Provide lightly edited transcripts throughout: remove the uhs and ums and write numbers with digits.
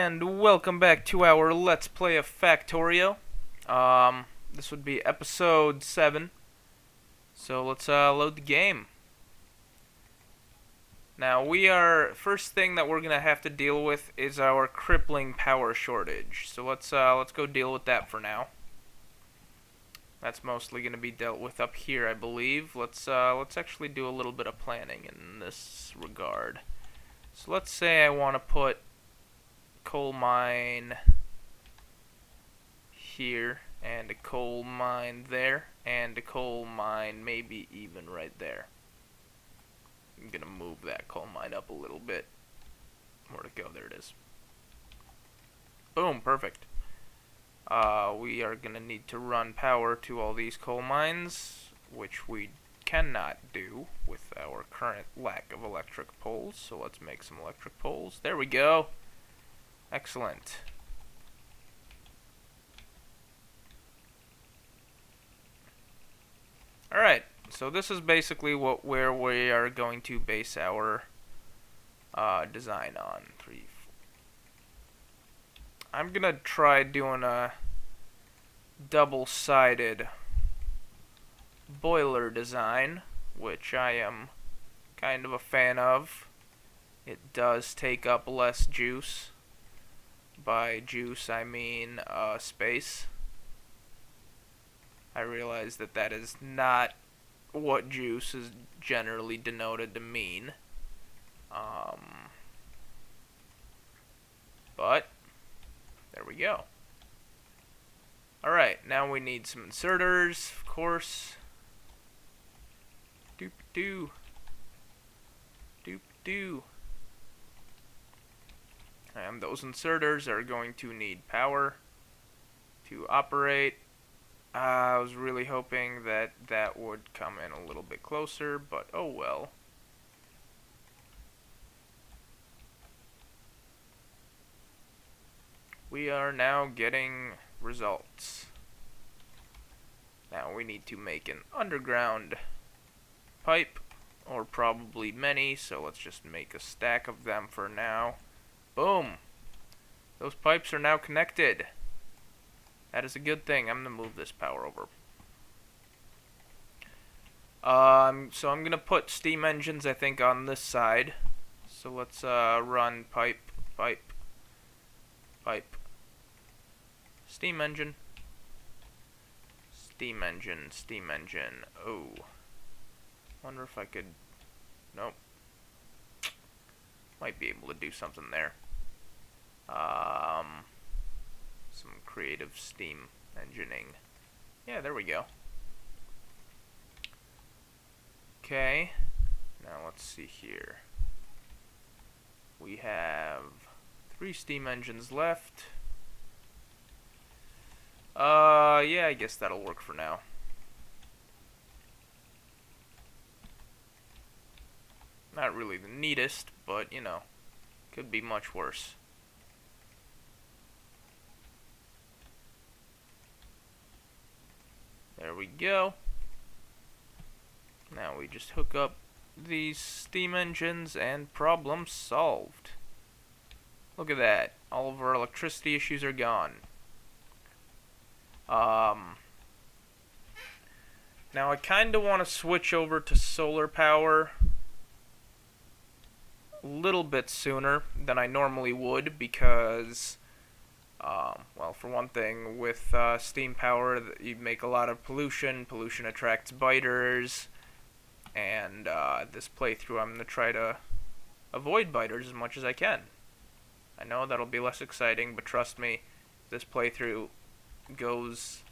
And welcome back to our Let's Play of Factorio. This would be episode 7. So let's load the game. Now first thing that we're gonna have to deal with is our crippling power shortage. So let's go deal with that for now. That's mostly gonna be dealt with up here, I believe. Let's actually do a little bit of planning in this regard. So let's say I want to put coal mine here, and a coal mine there, and a coal mine maybe even right there. I'm gonna move that coal mine up a little bit. Where'd it go? There it is. Boom, perfect. We are gonna need to run power to all these coal mines, which we cannot do with our current lack of electric poles. So let's make some electric poles. There we go. Excellent. Alright, so this is basically where we are going to base our design on. I'm gonna try doing a double-sided boiler design, which I am kind of a fan of. It does take up less juice. By juice, I mean space. I realize that that is not what juice is generally denoted to mean. But there we go. Alright, now we need some inserters, of course. Doop-doo. Doop-doo. And those inserters are going to need power to operate. I was really hoping that that would come in a little bit closer, but oh well. We are now getting results. Now we need to make an underground pipe, or probably many, so let's just make a stack of them for now. Boom! Those pipes are now connected. That is a good thing. I'm going to move this power over. So I'm going to put steam engines, I think, on this side. So let's run pipe, pipe, pipe. Steam engine. Steam engine, steam engine. Oh. Wonder if I could... Nope. Might be able to do something there. Some creative steam engineering. Yeah, there we go. Okay. Now let's see here. We have 3 steam engines left. Yeah, I guess that'll work for now. Not really the neatest, but, you know, could be much worse. There we go. Now we just hook up these steam engines and problem solved. Look at that. All of our electricity issues are gone. Now I kind of want to switch over to solar power a little bit sooner than I normally would because, well, for one thing, with steam power, you make a lot of pollution. Pollution attracts biters, and this playthrough I'm going to try to avoid biters as much as I can. I know that'll be less exciting, but trust me, this playthrough goes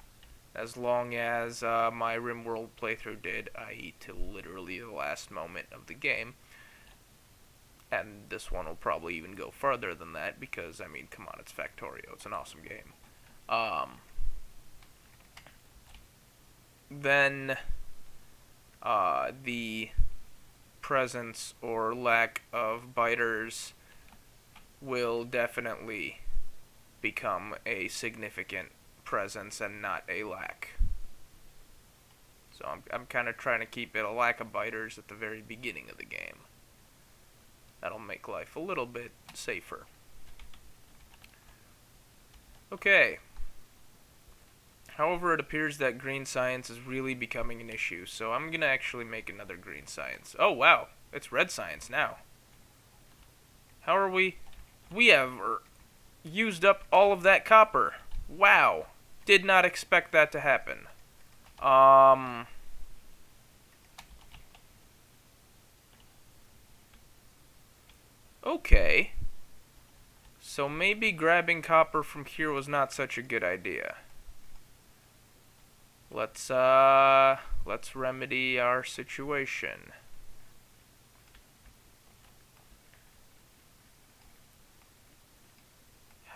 as long as my RimWorld playthrough did, i.e. till literally the last moment of the game. And this one will probably even go farther than that because, I mean, come on, it's Factorio. It's an awesome game. Then the presence or lack of biters will definitely become a significant presence and not a lack. So I'm kind of trying to keep it a lack of biters at the very beginning of the game. That'll make life a little bit safer. Okay. However, it appears that green science is really becoming an issue, so I'm gonna actually make another green science. Oh, wow. It's red science now. How are we? We have used up all of that copper. Wow. Did not expect that to happen. Okay. So maybe grabbing copper from here was not such a good idea. Let's remedy our situation.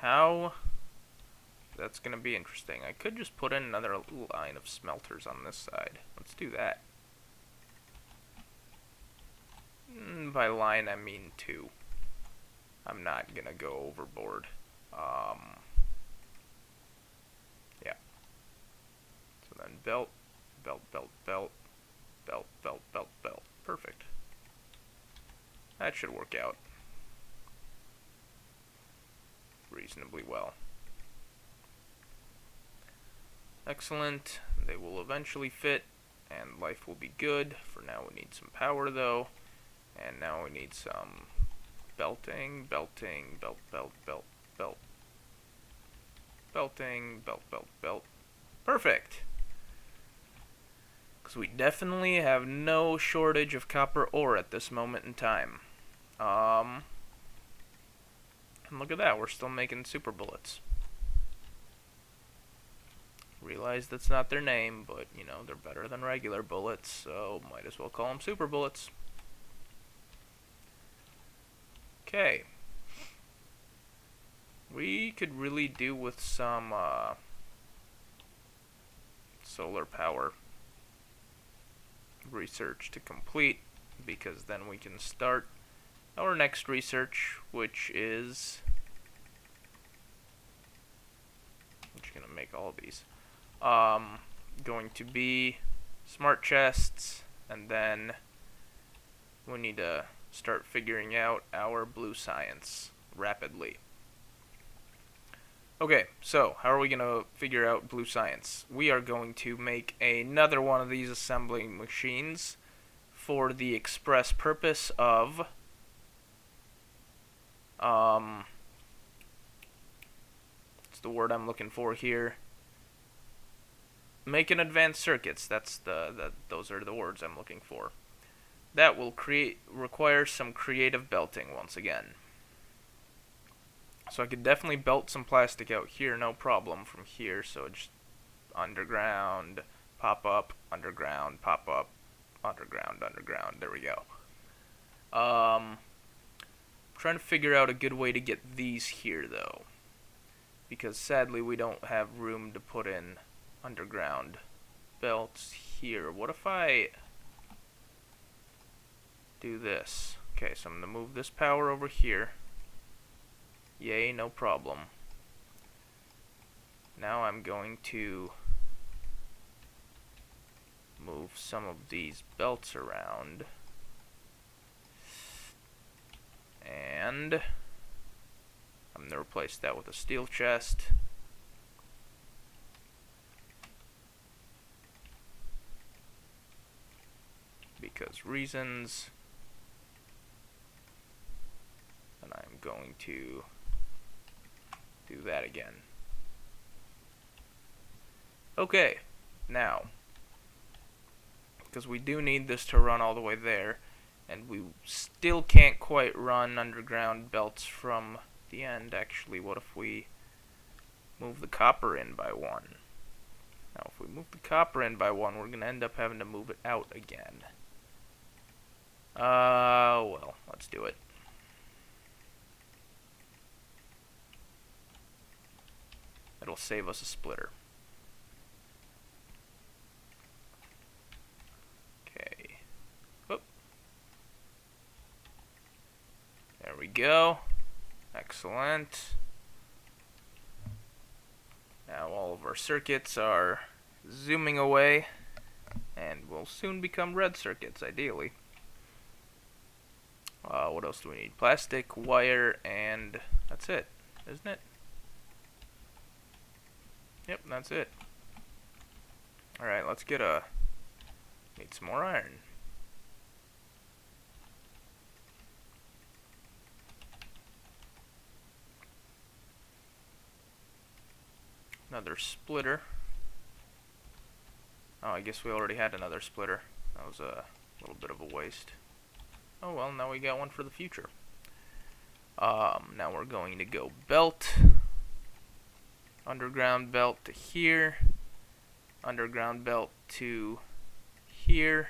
How? That's gonna be interesting. I could just put in another line of smelters on this side. Let's do that. By line, I mean two. I'm not gonna go overboard. Yeah. So then belt, belt, belt, belt, belt, belt, belt, belt. Perfect. That should work out reasonably well. Excellent. They will eventually fit, and life will be good. For now, we need some power, though. And now we need some belting, belting, belt, belt, belt, belt. Belting, belt, belt, belt. Perfect! Because we definitely have no shortage of copper ore at this moment in time. And look at that, we're still making super bullets. Realize that's not their name, but, you know, they're better than regular bullets, so might as well call them super bullets. Okay. We could really do with some solar power research to complete, because then we can start our next research, which is... I'm just gonna make all of these. Going to be smart chests, and then we need to start figuring out our blue science rapidly. Okay, so how are we going to figure out blue science? We are going to make another one of these assembling machines for the express purpose of what's the word I'm looking for here? Making advanced circuits. Those are the words I'm looking for. That will require some creative belting once again. So I could definitely belt some plastic out here, no problem from here. So just underground, pop up, underground, pop up, underground, underground. There we go. Trying to figure out a good way to get these here though, because sadly we don't have room to put in underground belts here. What if I do this? Okay, so I'm going to move this power over here. Yay, no problem. Now I'm going to move some of these belts around. And I'm going to replace that with a steel chest. Because reasons. And I'm going to do that again. Okay, now, because we do need this to run all the way there, and we still can't quite run underground belts from the end. Actually, what if we move the copper in by one? Now, if we move the copper in by one, we're going to end up having to move it out again. Well, let's do it. It'll save us a splitter. Okay. Whoop. There we go. Excellent. Now all of our circuits are zooming away, and will soon become red circuits, ideally. What else do we need? Plastic, wire, and that's it, isn't it? Yep, that's it. Alright, let's get need some more iron. Another splitter. Oh, I guess we already had another splitter. That was a little bit of a waste. Oh well, now we got one for the future. Now we're going to go belt. Underground belt to here. Underground belt to here.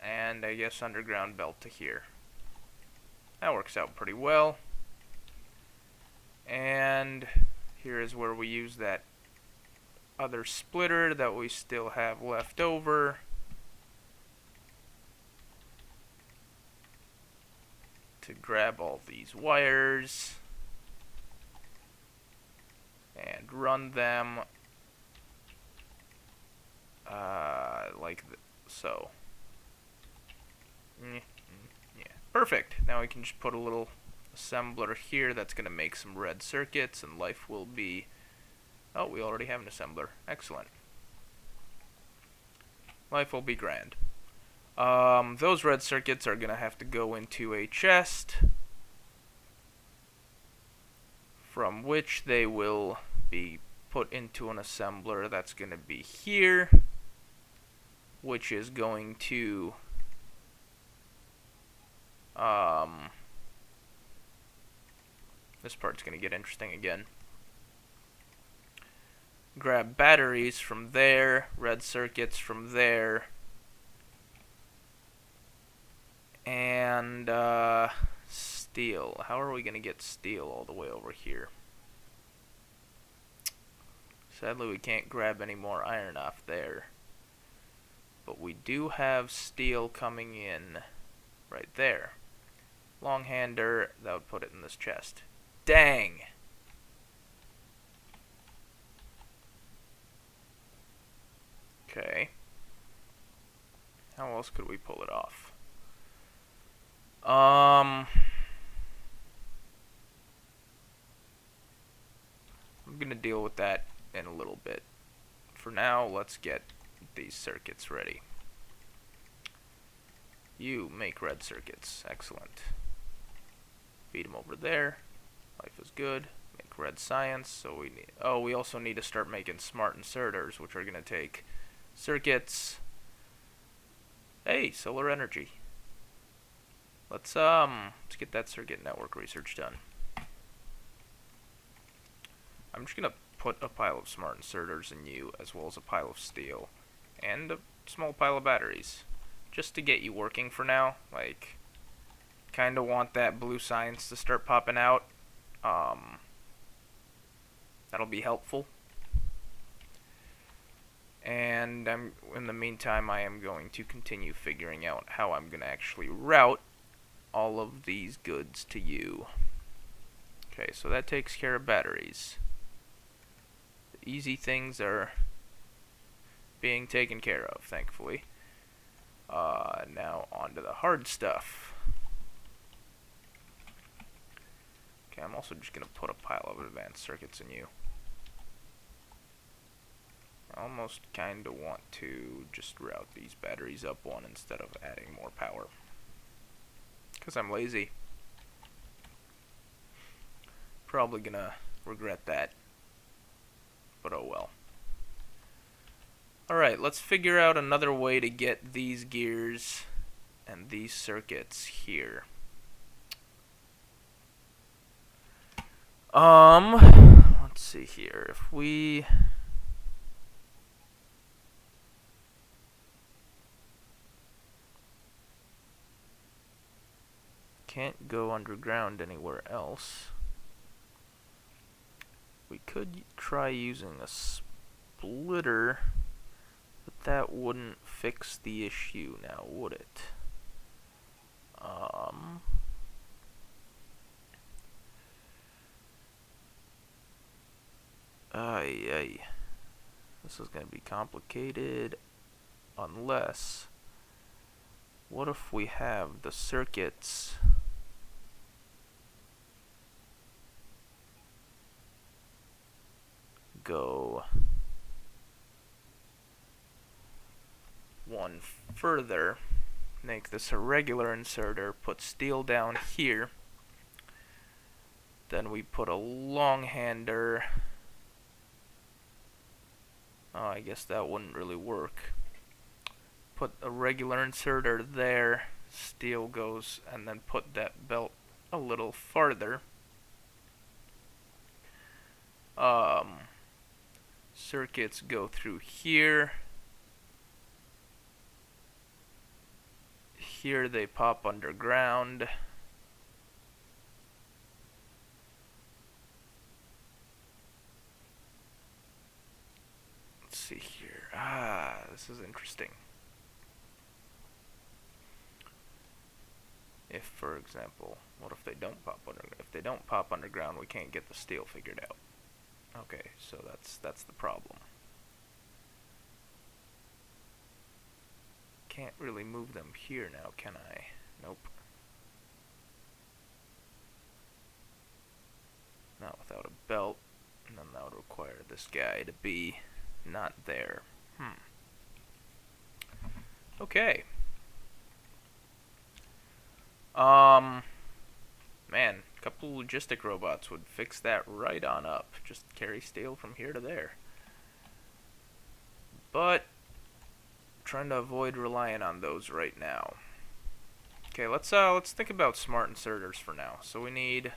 And I guess underground belt to here. That works out pretty well. And here is where we use that other splitter that we still have left over to grab all these wires and run them like so. Yeah, perfect. Now we can just put a little assembler here that's going to make some red circuits, and life will be... Oh, we already have an assembler. Excellent. Life will be grand. Those red circuits are going to have to go into a chest, from which they will be put into an assembler that's going to be here, which is going to this part's going to get interesting again. Grab batteries from there, red circuits from there, and steel. How are we going to get steel all the way over here? Sadly, we can't grab any more iron off there. But we do have steel coming in right there. Long-hander, that would put it in this chest. Dang! Okay. How else could we pull it off? I'm gonna deal with that in a little bit. For now, let's get these circuits ready. You make red circuits. Excellent. Feed them over there. Life is good. Make red science. So we need... Oh, we also need to start making smart inserters, which are gonna take circuits. Hey, solar energy. Let's get that circuit network research done. I'm just gonna put a pile of smart inserters in you, as well as a pile of steel, and a small pile of batteries, just to get you working for now. Like, kinda want that blue science to start popping out. That'll be helpful. And in the meantime, I am going to continue figuring out how I'm gonna actually route all of these goods to you. Okay, so that takes care of batteries. The easy things are being taken care of, thankfully. Now on to the hard stuff. Okay, I'm also just gonna put a pile of advanced circuits in you. I almost kinda want to just route these batteries up one instead of adding more power, because I'm lazy. Probably gonna regret that, but oh well. Alright, let's figure out another way to get these gears and these circuits here. Let's see here. If we... can't go underground anywhere else, we could try using a splitter, but that wouldn't fix the issue now, would it? This is gonna be complicated, unless... what if we have the circuits... go one further, make this a regular inserter, put steel down here, then we put a long-hander. Oh, I guess that wouldn't really work. Put a regular inserter there, steel goes, and then put that belt a little farther. Circuits go through here. Here they pop underground. Let's see here. This is interesting. If, for example, what if they don't pop underground? If they don't pop underground, we can't get the steel figured out. Okay, so that's the problem. Can't really move them here now, can I? Nope. Not without a belt, and then that would require this guy to be not there. Okay. Man, a couple logistic robots would fix that right on up. Just carry steel from here to there. But trying to avoid relying on those right now. Okay, let's think about smart inserters for now. So we need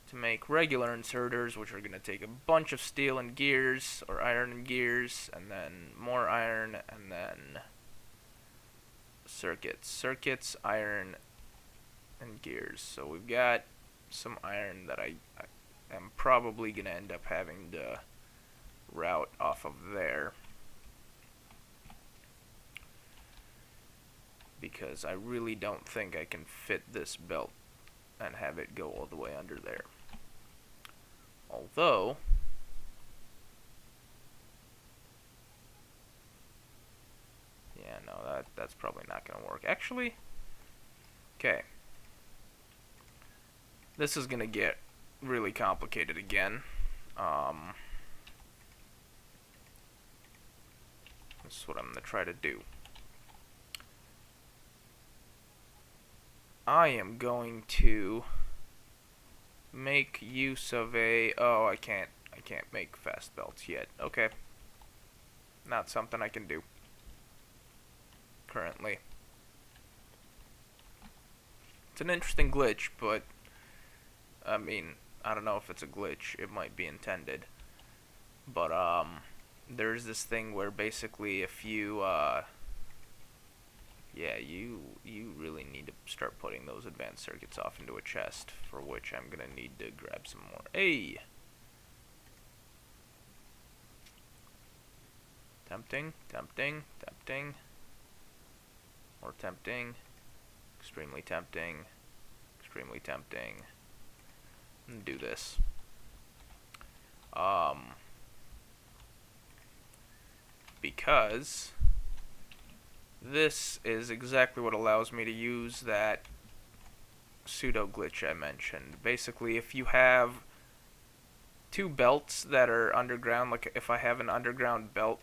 to make regular inserters, which are going to take a bunch of steel and gears, or iron and gears, and then more iron, and then circuits, iron, and gears. So we've got some iron that I am probably going to end up having to route off of there, because I really don't think I can fit this belt and have it go all the way under there. Although, yeah, no, that's probably not going to work. Actually, okay. This is going to get really complicated again. This is what I'm going to try to do. I am going to make use of a... Oh, I can't make fast belts yet. Okay. Not something I can do currently. It's an interesting glitch, but I mean, I don't know if it's a glitch. It might be intended. But there's this thing where basically if you yeah, you really need to start putting those advanced circuits off into a chest, for which I'm gonna need to grab some more. Hey! Tempting, tempting, tempting. More tempting. Extremely tempting. Extremely tempting. I'm gonna do this. Because this is exactly what allows me to use that pseudo glitch I mentioned. Basically, if you have two belts that are underground, like if I have an underground belt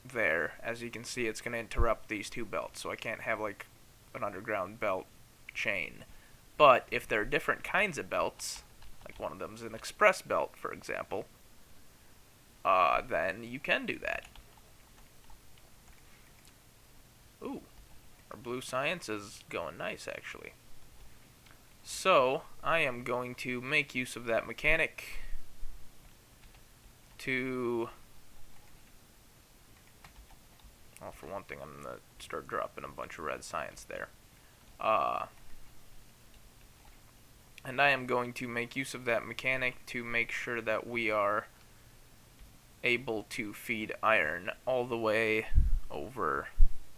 there, as you can see, it's going to interrupt these two belts, so I can't have like an underground belt chain. But if they're different kinds of belts, like one of them's an express belt, for example, then you can do that. Ooh, our blue science is going nice, actually. So, I am going to make use of that mechanic to... Well, for one thing, I'm going to start dropping a bunch of red science there. And I am going to make use of that mechanic to make sure that we are able to feed iron all the way over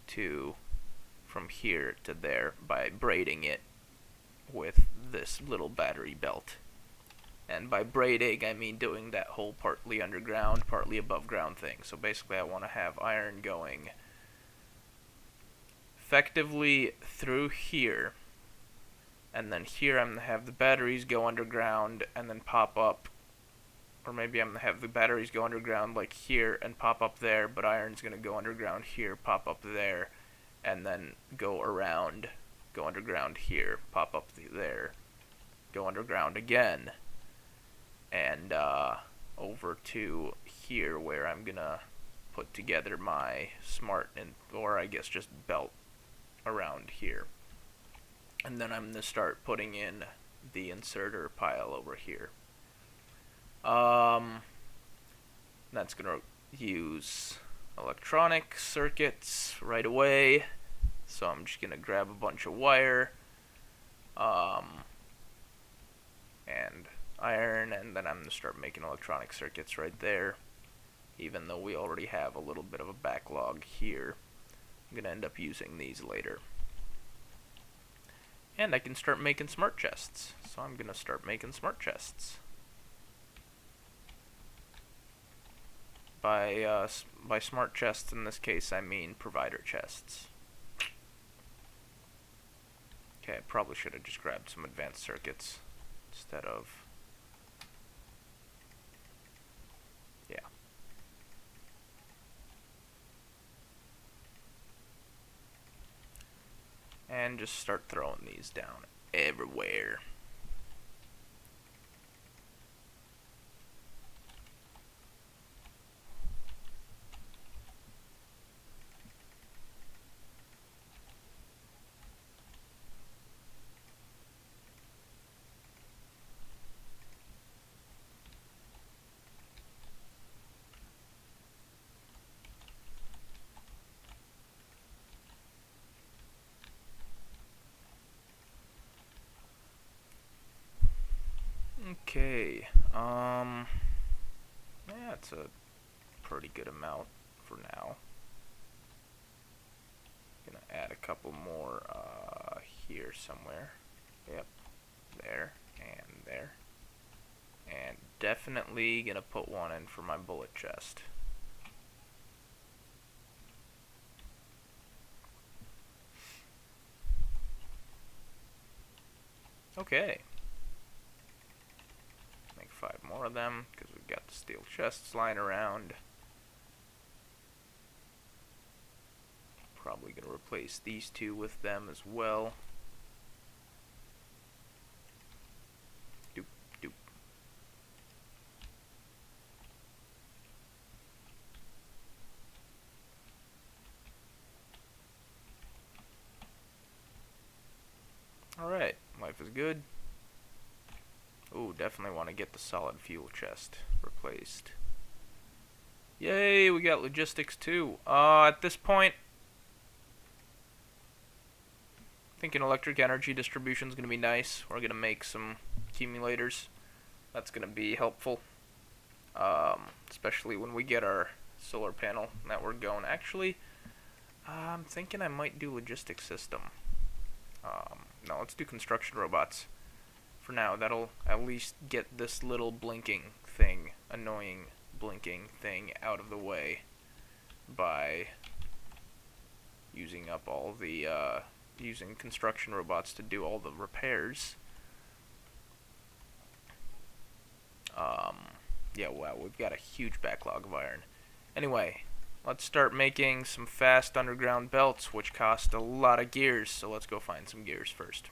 to from here to there by braiding it with this little battery belt. And by braiding, I mean doing that whole partly underground, partly above ground thing. So basically I want to have iron going effectively through here, and then here I'm going to have the batteries go underground and then pop up or maybe I'm gonna have the batteries go underground like here and pop up there, but iron's gonna go underground here, pop up there, and then go around, go underground here, pop up there, go underground again, and over to here where I'm gonna put together my smart and, or I guess just belt around here. And then I'm gonna start putting in the inserter pile over here. That's gonna use electronic circuits right away. So I'm just gonna grab a bunch of wire, and iron, and then I'm gonna start making electronic circuits right there. Even though we already have a little bit of a backlog here, I'm gonna end up using these later. And I can start making smart chests. So I'm gonna start making smart chests. By smart chests in this case, I mean provider chests. Okay, I probably should have just grabbed some advanced circuits instead of... yeah. And just start throwing these down everywhere. Okay, yeah, it's a pretty good amount for now. Gonna add a couple more, here somewhere. Yep, there, and there. And definitely gonna put one in for my bullet chest. Okay. Make 5 more of them, because we've got the steel chests lying around. Probably going to replace these 2 with them as well. Doop, doop. Alright, life is good. Ooh, definitely want to get the solid fuel chest replaced. Yay, we got logistics too. At this point, thinking electric energy distribution is going to be nice. We're going to make some accumulators. That's going to be helpful. Especially when we get our solar panel network going. Actually, I'm thinking I might do logistics system. No, let's do construction robots. For now, that'll at least get this little blinking thing, annoying blinking thing out of the way by using up all the, using construction robots to do all the repairs. Yeah, wow, we've got a huge backlog of iron. Anyway, let's start making some fast underground belts, which cost a lot of gears, so let's go find some gears first.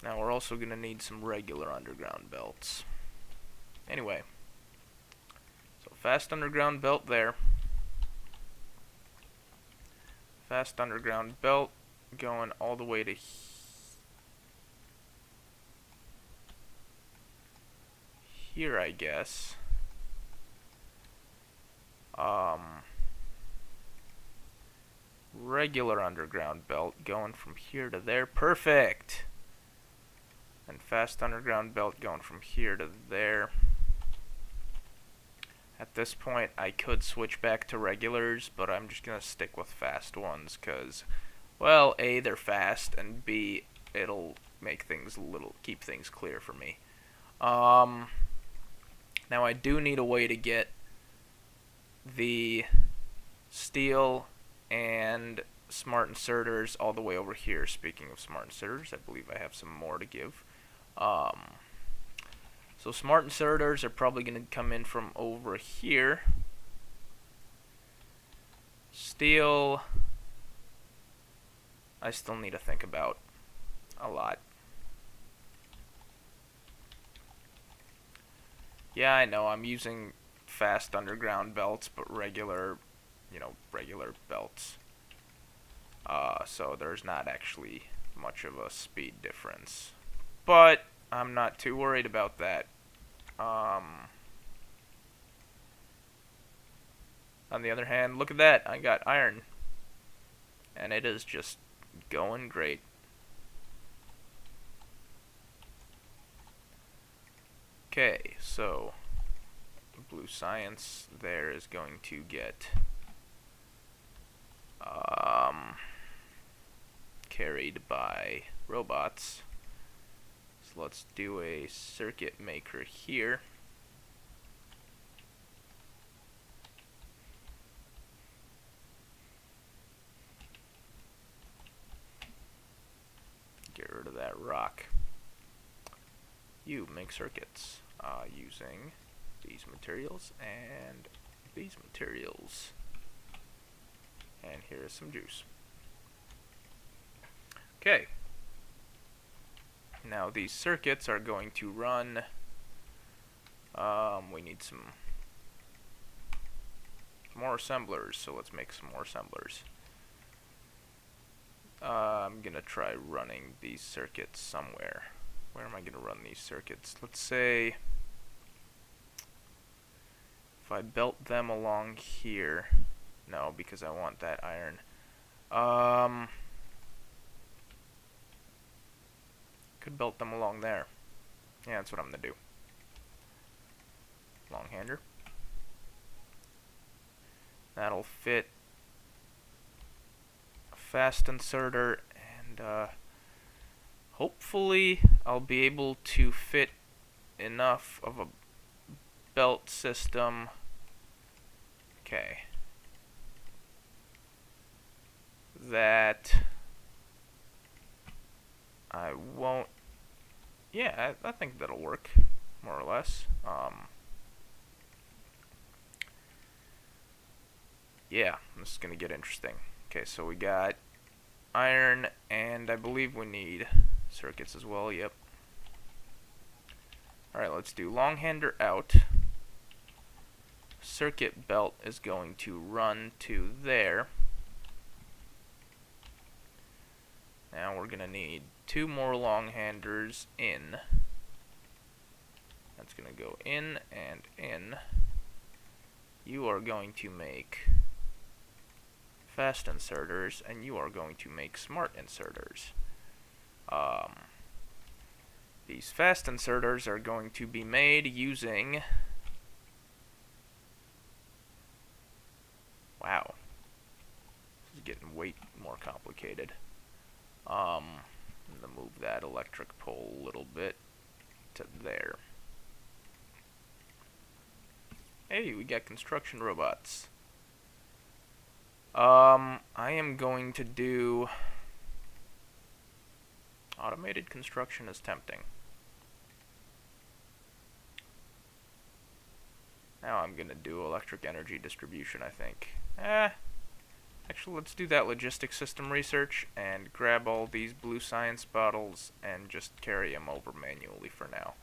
Now we're also going to need some regular underground belts. Anyway, so fast underground belt there. Fast underground belt going all the way to here, I guess. Regular underground belt going from here to there. Perfect! And fast underground belt going from here to there. At this point, I could switch back to regulars, but I'm just going to stick with fast ones, because, well, A, they're fast, and B, it'll make things keep things clear for me. Now I do need a way to get the steel and smart inserters all the way over here. Speaking of smart inserters, I believe I have some more to give. So smart inserters are probably going to come in from over here. Steel, I still need to think about a lot. Yeah, I know I'm using fast underground belts, but regular belts. So there's not actually much of a speed difference. But I'm not too worried about that. On the other hand, look at that. I got iron. And it is just going great. Okay, so blue science there is going to get carried by robots. So let's do a circuit maker here. Get rid of that rock. You make circuits using these materials and these materials. And here is some juice. Okay. Now these circuits are going to run. We need some more assemblers, so let's make some more assemblers. I'm gonna try running these circuits somewhere. Where am I gonna run these circuits? Let's say if I belt them along here. No, because I want that iron. Could belt them along there. Yeah, that's what I'm gonna do. Long hander. That'll fit a fast inserter, and hopefully I'll be able to fit enough of a belt system. Okay. That I won't. Yeah, I think that'll work, more or less. Yeah, this is gonna get interesting. Okay, so we got iron, and I believe we need circuits as well. Yep. Alright, let's do long-hander out. Circuit belt is going to run to there. Now we're going to need 2 more long-handers in. That's going to go in and in. You are going to make fast inserters, and you are going to make smart inserters. These fast inserters are going to be made using... Wow. This is getting way more complicated. I'm going to move that electric pole a little bit to there. Hey, we got construction robots. I am going to do... Automated construction is tempting. Now I'm going to do electric energy distribution, I think. Actually, let's do that logistic system research and grab all these blue science bottles and just carry them over manually for now.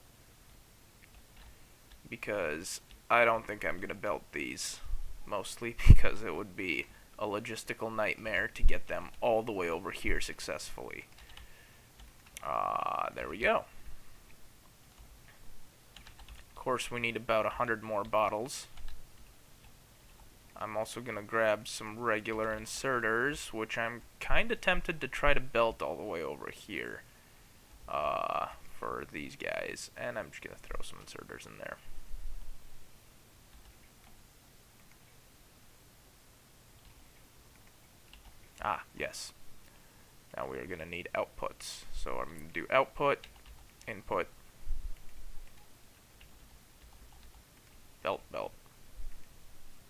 Because I don't think I'm going to belt these, mostly because it would be a logistical nightmare to get them all the way over here successfully. There we go. Of course, we need about 100 more bottles. I'm also going to grab some regular inserters, which I'm kind of tempted to try to belt all the way over here for these guys. And I'm just going to throw some inserters in there. Ah, yes. Now we are going to need outputs. So I'm going to do output, input, belt, belt.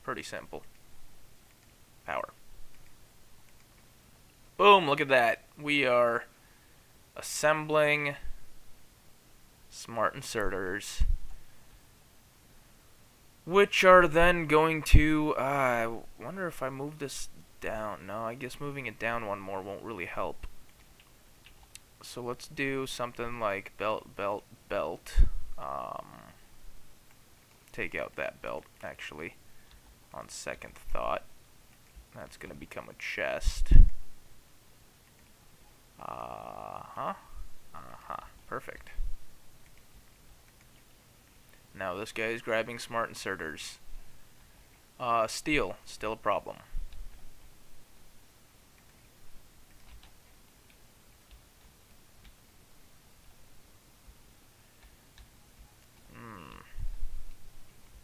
Pretty simple. Power. Boom, look at that. We are assembling smart inserters, which are then going to, I wonder if I move this down. No, I guess moving it down one more won't really help. So let's do something like belt, belt, belt. Take out that belt, actually, on second thought. That's going to become a chest. Perfect. Now this guy is grabbing smart inserters. Steel, still a problem.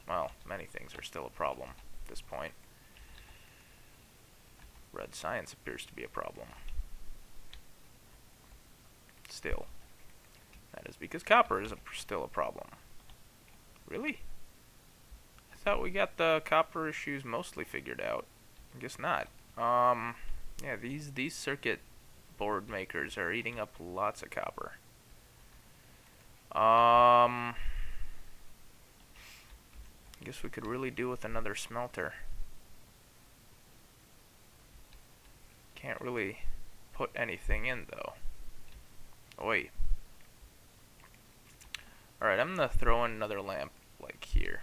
Well, many things are still a problem at this point. Red science appears to be a problem. Still. That is because copper is still a problem. Really? I thought we got the copper issues mostly figured out. I guess not. Yeah, these circuit board makers are eating up lots of copper. I guess we could really do with another smelter. Can't really put anything in though. Oi. Alright, I'm gonna throw in another lamp like here.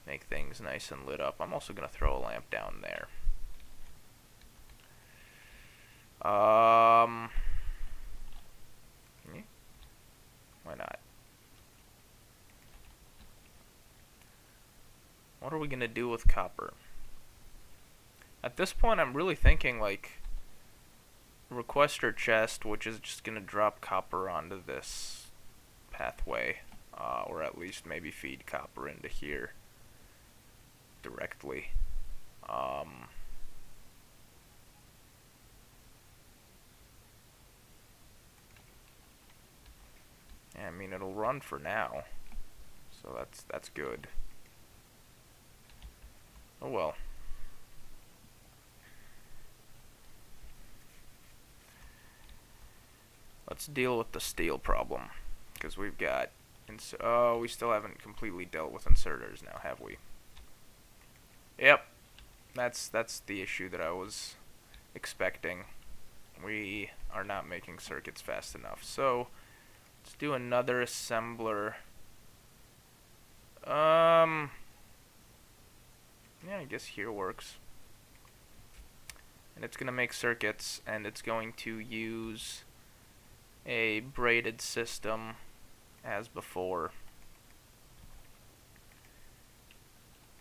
Make things nice and lit up. I'm also gonna throw a lamp down there. Why not? What are we gonna do with copper? At this point, I'm really thinking like requester chest, which is just gonna drop copper onto this pathway, or at least maybe feed copper into here directly. Yeah, I mean it'll run for now, so that's good. Oh well. Let's deal with the steel problem, because we've got we still haven't completely dealt with inserters now, have we? Yep, that's the issue that I was expecting. We are not making circuits fast enough, so let's do another assembler. Yeah, I guess here works. And it's gonna make circuits, and it's going to use a braided system as before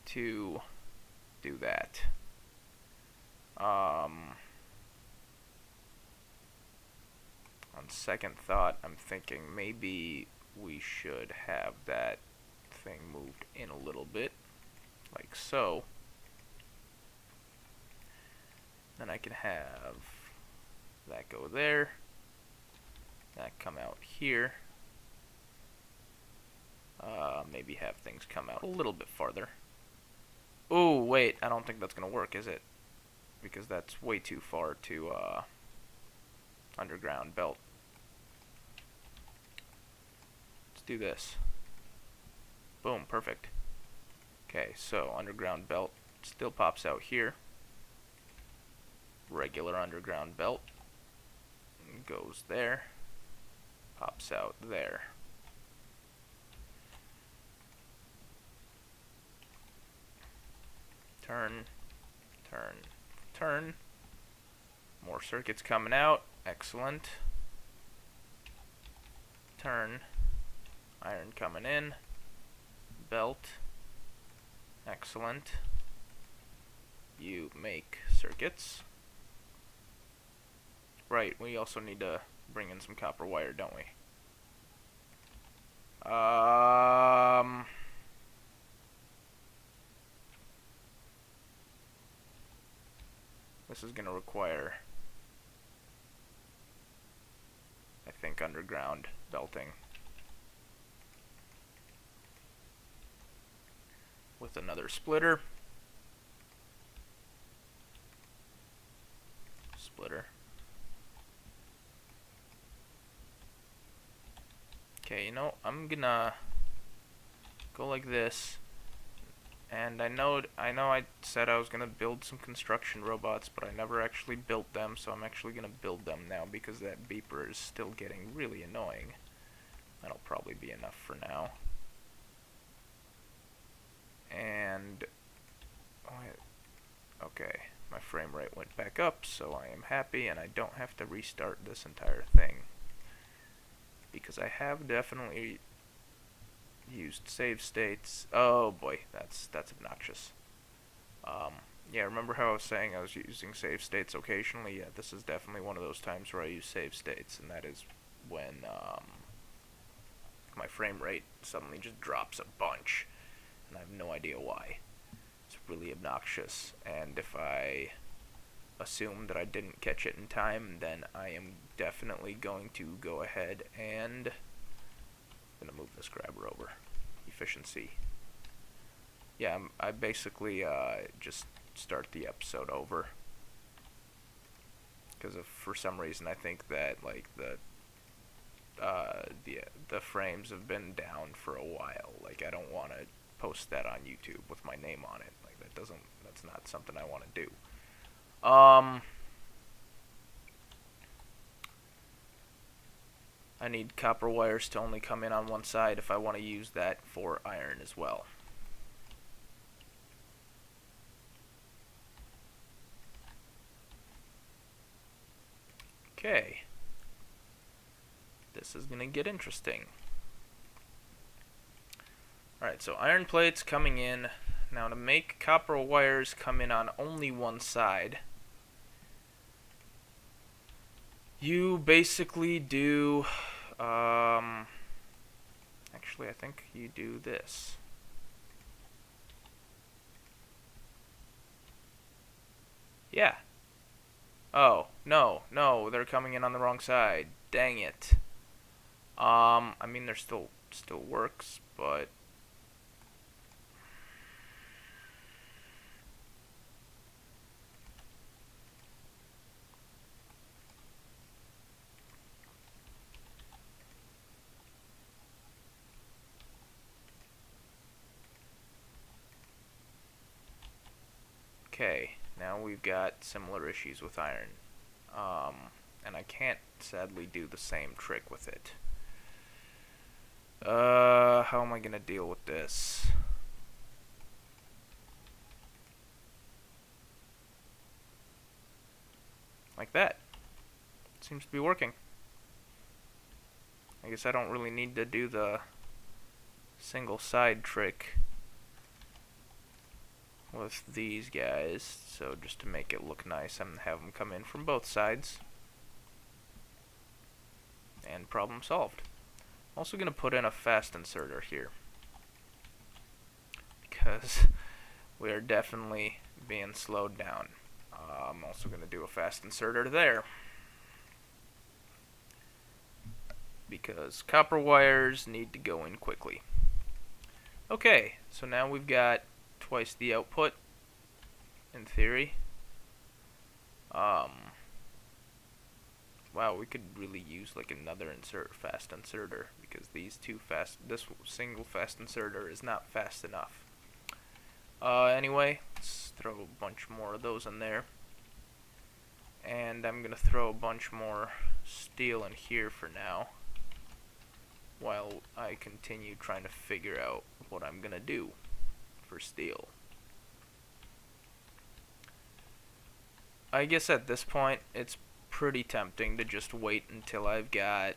to do that. On second thought, I'm thinking maybe we should have that thing moved in a little bit, like so. Then I can have that go there, that come out here. Maybe have things come out a little bit farther. Oh, wait, I don't think that's gonna work, is it? Because that's way too far to underground belt. Let's do this. Boom, perfect. Okay, so underground belt still pops out here. Regular underground belt goes there, pops out there. Turn, turn, turn. More circuits coming out. Excellent. Turn. Iron coming in. Belt. Excellent. You make circuits. Right, we also need to bring in some copper wire, don't we? This is gonna require, I think, underground belting with another splitter. you know, I'm gonna go like this. And I know I said I was gonna build some construction robots, but I never actually built them, so I'm actually gonna build them now because that beeper is still getting really annoying. That'll probably be enough for now. And okay, my frame rate went back up, so I am happy, and I don't have to restart this entire thing because I have definitely used save states. Oh boy, that's obnoxious. Yeah, remember how I was saying I was using save states occasionally? Yeah, this is definitely one of those times where I use save states, and that is when my frame rate suddenly just drops a bunch, and I have no idea why. It's really obnoxious, and if I assume that I didn't catch it in time, then I am definitely going to go ahead and I'm gonna move this grabber over. Efficiency. Yeah, I basically just start the episode over because for some reason I think that like the frames have been down for a while. Like I don't want to post that on YouTube with my name on it. Like that's not something I want to do. I need copper wires to only come in on one side if I want to use that for iron as well. Okay. This is going to get interesting. Alright, so iron plates coming in. Now to make copper wires come in on only one side, you basically do, actually I think you do this. Yeah. Oh, no, they're coming in on the wrong side. Dang it. I mean, they're still works, but okay, now we've got similar issues with iron. And I can't sadly do the same trick with it. How am I gonna deal with this? Like that. Seems to be working. I guess I don't really need to do the single side trick with these guys, so just to make it look nice, I'm gonna have them come in from both sides. And problem solved. I'm also gonna put in a fast inserter here, because we are definitely being slowed down. I'm also gonna do a fast inserter there, because copper wires need to go in quickly. Okay, so now we've got twice the output, in theory. Wow, we could really use like another fast inserter, because this single fast inserter is not fast enough. Anyway, let's throw a bunch more of those in there. And I'm gonna throw a bunch more steel in here for now, while I continue trying to figure out what I'm gonna do for steel. I guess at this point it's pretty tempting to just wait until I've got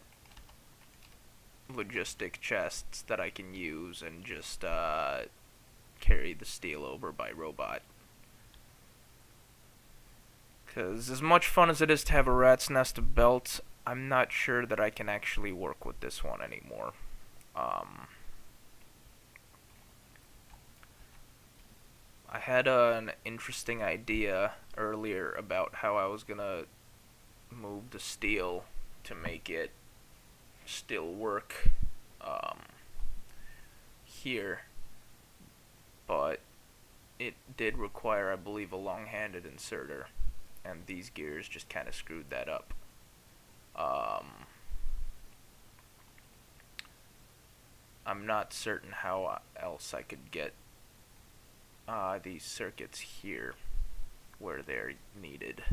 logistic chests that I can use and just carry the steel over by robot. Because as much fun as it is to have a rat's nest of belts, I'm not sure that I can actually work with this one anymore. I had an interesting idea earlier about how I was gonna move the steel to make it still work here, but it did require, I believe, a long-handed inserter, and these gears just kind of screwed that up. I'm not certain how else I could get these circuits here where they're needed.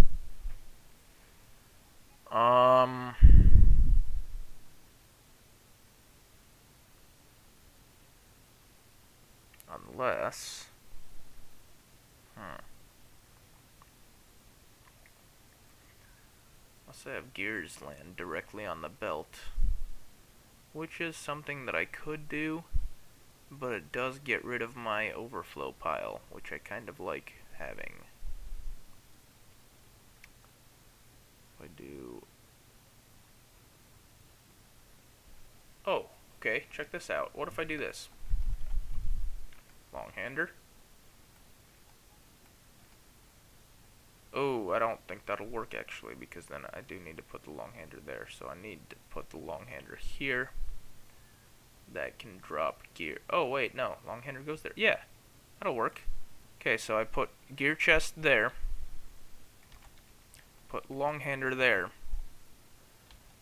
Unless, unless I have gears land directly on the belt, which is something that I could do, but it does get rid of my overflow pile, which I kind of like having. If I do... Oh, okay, check this out. What if I do this? Long-hander. Oh, I don't think that'll work actually, because then I do need to put the long-hander there. So I need to put the long-hander here. That can drop gear. Oh, wait, no. Long-hander goes there. Yeah, that'll work. Okay, so I put gear chest there. Put long-hander there.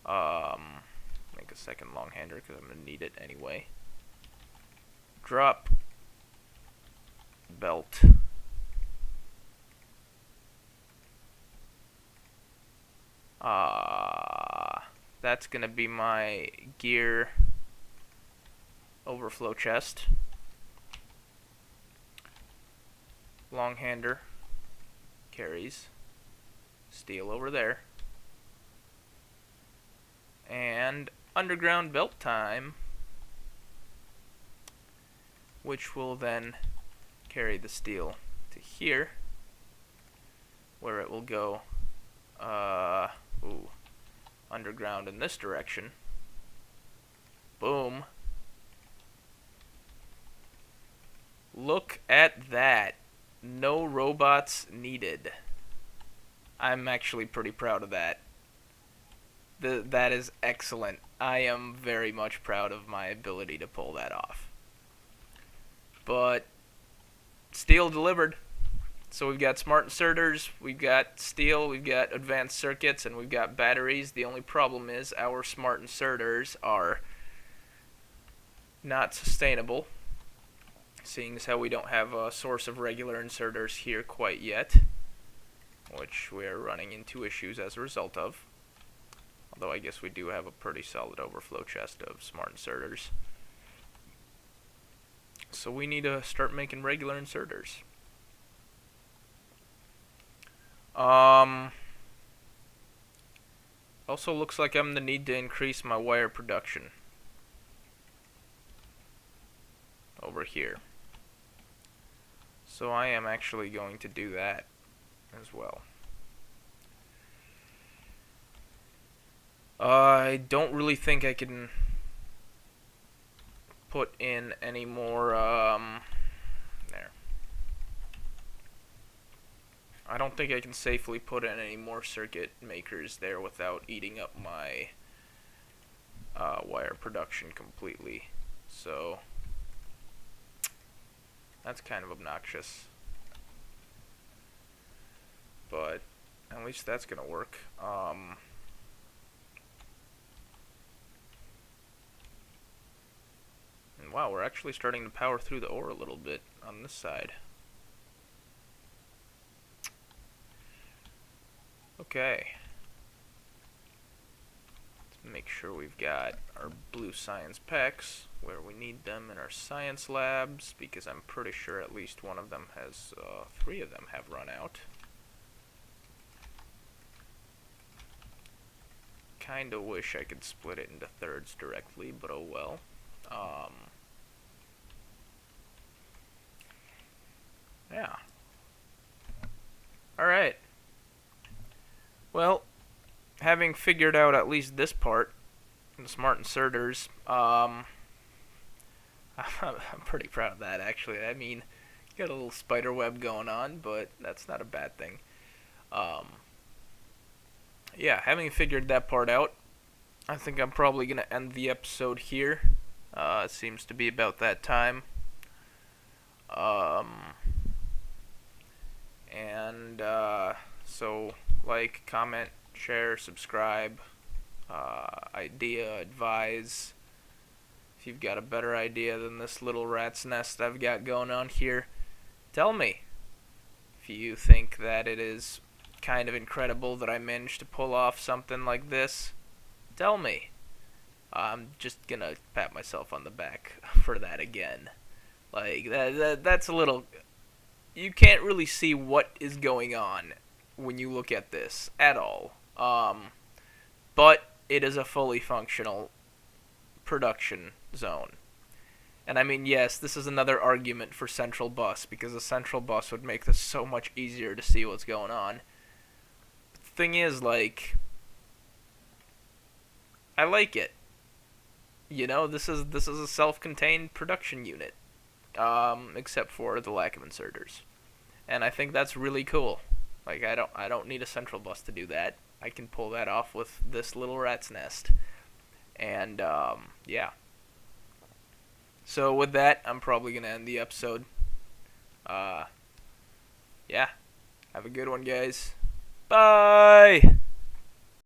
Make a second long-hander because I'm going to need it anyway. Drop belt. That's going to be my gear overflow chest. Long-hander carries steel over there. And underground belt time, which will then carry the steel to here, where it will go underground in this direction. Boom. Look at that. No robots needed. I'm actually pretty proud of that. That is excellent. I am very much proud of my ability to pull that off. But steel delivered. So we've got smart inserters, we've got steel, we've got advanced circuits, and we've got batteries. The only problem is our smart inserters are not sustainable, seeing as how we don't have a source of regular inserters here quite yet, which we're running into issues as a result of. Although I guess we do have a pretty solid overflow chest of smart inserters. So we need to start making regular inserters. Also looks like I'm gonna need to increase my wire production over here. So I am actually going to do that as well. I don't really think I can put in any more, there. I don't think I can safely put in any more circuit makers there without eating up my wire production completely. So that's kind of obnoxious. But at least that's gonna work. And wow, we're actually starting to power through the ore a little bit on this side. Okay. Let's make sure we've got our blue science packs where we need them in our science labs, because I'm pretty sure at least one of them has, 3 of them have run out. Kinda wish I could split it into thirds directly, but oh well. Yeah. Alright. Well, having figured out at least this part, the smart inserters, I'm pretty proud of that, actually. I mean, got a little spider web going on, but that's not a bad thing. Yeah, having figured that part out, I think I'm probably going to end the episode here. It seems to be about that time. So, like, comment, share, subscribe, idea, advise. If If you've got a better idea than this little rat's nest I've got going on here, tell me. If you think that it is kind of incredible that I managed to pull off something like this, tell me. I'm just gonna pat myself on the back for that again. Like, that's a little... You can't really see what is going on when you look at this at all. But it is a fully functional production zone. And I mean, yes, this is another argument for central bus, because a central bus would make this so much easier to see what's going on. But the thing is, like, I like it. You know, this is a self-contained production unit, except for the lack of inserters, and I think that's really cool. Like, I don't need a central bus to do that. I can pull that off with this little rat's nest, and yeah. So with that, I'm probably gonna end the episode. Yeah, have a good one, guys. Bye.